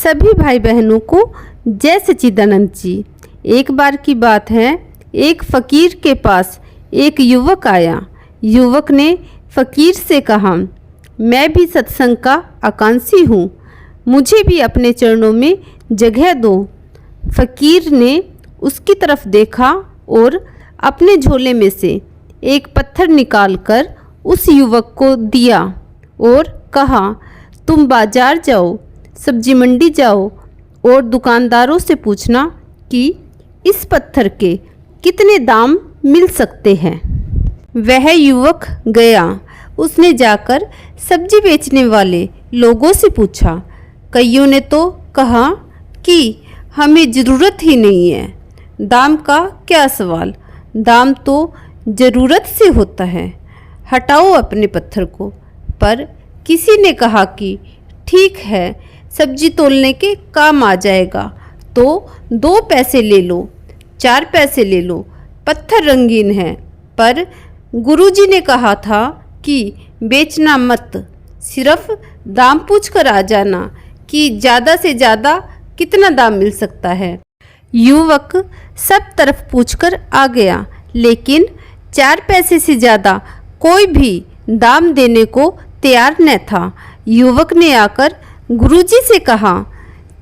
सभी भाई बहनों को जय सच्चिदानंद जी। एक बार की बात है, एक फ़कीर के पास एक युवक आया। युवक ने फ़कीर से कहा, मैं भी सत्संग का आकांक्षी हूँ, मुझे भी अपने चरणों में जगह दो। फ़कीर ने उसकी तरफ देखा और अपने झोले में से एक पत्थर निकालकर उस युवक को दिया और कहा, तुम बाजार जाओ, सब्जी मंडी जाओ और दुकानदारों से पूछना कि इस पत्थर के कितने दाम मिल सकते हैं। वह युवक गया। उसने जाकर सब्जी बेचने वाले लोगों से पूछा। कईयों ने तो कहा कि हमें ज़रूरत ही नहीं है, दाम का क्या सवाल, दाम तो ज़रूरत से होता है, हटाओ अपने पत्थर को। पर किसी ने कहा कि ठीक है, सब्जी तोलने के काम आ जाएगा तो 2 पैसे ले लो, 4 पैसे ले लो, पत्थर रंगीन है। पर गुरुजी ने कहा था कि बेचना मत, सिर्फ दाम पूछ कर आ जाना कि ज़्यादा से ज़्यादा कितना दाम मिल सकता है। युवक सब तरफ पूछकर आ गया, लेकिन 4 पैसे से ज़्यादा कोई भी दाम देने को तैयार न था। युवक ने आकर गुरुजी से कहा,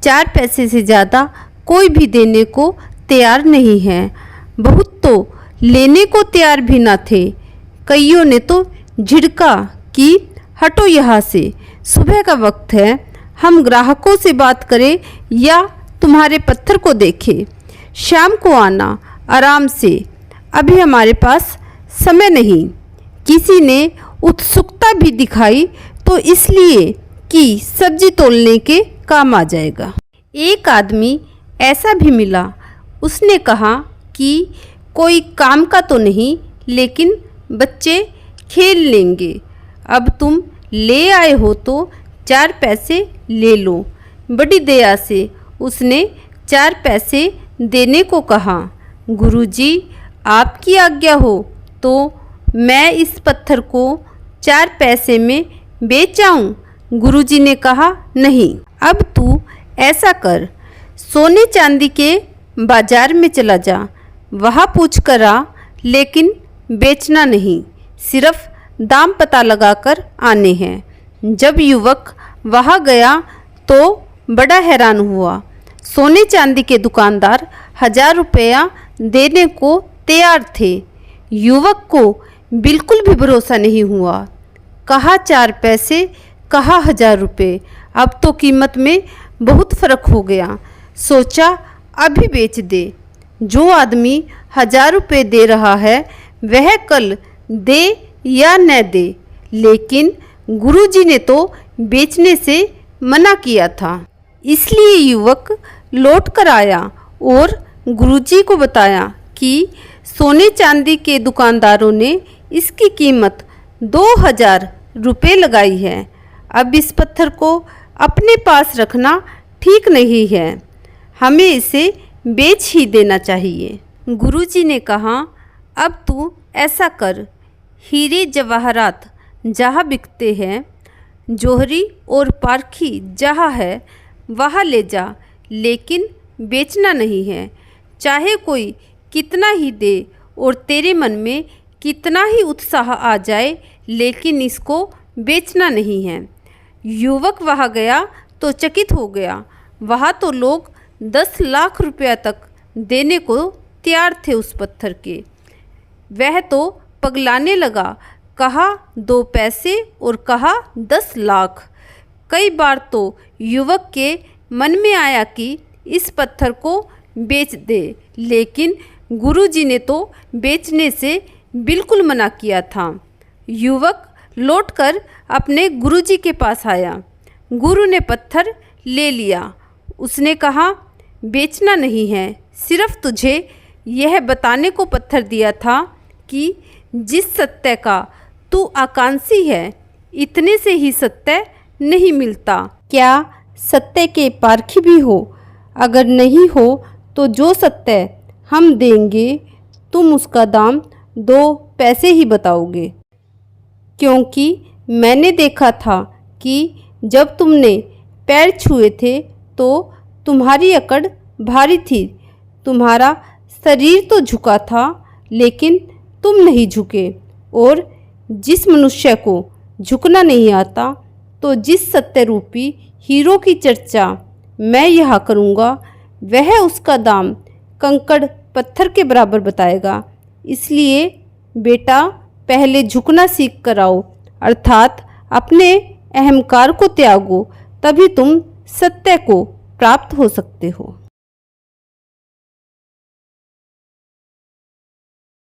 4 पैसे से ज़्यादा कोई भी देने को तैयार नहीं है। बहुत तो लेने को तैयार भी ना थे। कईयों ने तो झिड़का कि हटो यहाँ से, सुबह का वक्त है, हम ग्राहकों से बात करें या तुम्हारे पत्थर को देखें। शाम को आना आराम से, अभी हमारे पास समय नहीं। किसी ने उत्सुकता भी दिखाई तो इसलिए कि सब्जी तोलने के काम आ जाएगा। एक आदमी ऐसा भी मिला। उसने कहा कि कोई काम का तो नहीं, लेकिन बच्चे खेल लेंगे। अब तुम ले आए हो तो 4 पैसे ले लो। बड़ी दया से उसने 4 पैसे देने को कहा। गुरुजी, आपकी आज्ञा हो तो मैं इस पत्थर को 4 पैसे में बेच आऊं। गुरुजी ने कहा, नहीं, अब तू ऐसा कर, सोने चांदी के बाजार में चला जा, वहाँ पूछ कर आ, लेकिन बेचना नहीं, सिर्फ दाम पता लगाकर आने हैं। जब युवक वहाँ गया तो बड़ा हैरान हुआ। सोने चांदी के दुकानदार 1000 रुपया देने को तैयार थे। युवक को बिल्कुल भी भरोसा नहीं हुआ। कहा 4 पैसे, कहा 1000 रुपये। अब तो कीमत में बहुत फ़र्क हो गया। सोचा अभी बेच दे। जो आदमी 1000 रुपये दे रहा है वह कल दे या न दे, लेकिन गुरुजी ने तो बेचने से मना किया था। इसलिए युवक लौट कर आया और गुरुजी को बताया कि सोने चांदी के दुकानदारों ने इसकी कीमत 2000 रुपये लगाई है। अब इस पत्थर को अपने पास रखना ठीक नहीं है, हमें इसे बेच ही देना चाहिए। गुरुजी ने कहा, अब तू ऐसा कर, हीरे जवाहरात जहाँ बिकते हैं, जौहरी और पारखी जहाँ है वहाँ ले जा, लेकिन बेचना नहीं है। चाहे कोई कितना ही दे और तेरे मन में कितना ही उत्साह आ जाए, लेकिन इसको बेचना नहीं है। युवक वहाँ गया तो चकित हो गया। वहाँ तो लोग 10 लाख रुपया तक देने को तैयार थे उस पत्थर के। वह तो पगलाने लगा, कहा 2 पैसे और कहा 10 लाख। कई बार तो युवक के मन में आया कि इस पत्थर को बेच दे, लेकिन गुरुजी ने तो बेचने से बिल्कुल मना किया था। युवक लौटकर अपने गुरुजी के पास आया। गुरु ने पत्थर ले लिया। उसने कहा, बेचना नहीं है, सिर्फ तुझे यह बताने को पत्थर दिया था कि जिस सत्य का तू आकांक्षी है, इतने से ही सत्य नहीं मिलता। क्या सत्य के पारखी भी हो? अगर नहीं हो तो जो सत्य हम देंगे तुम उसका दाम 2 पैसे ही बताओगे, क्योंकि मैंने देखा था कि जब तुमने पैर छुए थे तो तुम्हारी अकड़ भारी थी। तुम्हारा शरीर तो झुका था लेकिन तुम नहीं झुके। और जिस मनुष्य को झुकना नहीं आता तो जिस सत्य रूपी हीरो की चर्चा मैं यहाँ करूँगा वह उसका दाम कंकड़ पत्थर के बराबर बताएगा। इसलिए बेटा पहले झुकना सीख कर आओ, अर्थात अपने अहंकार को त्यागो, तभी तुम सत्य को प्राप्त हो सकते हो।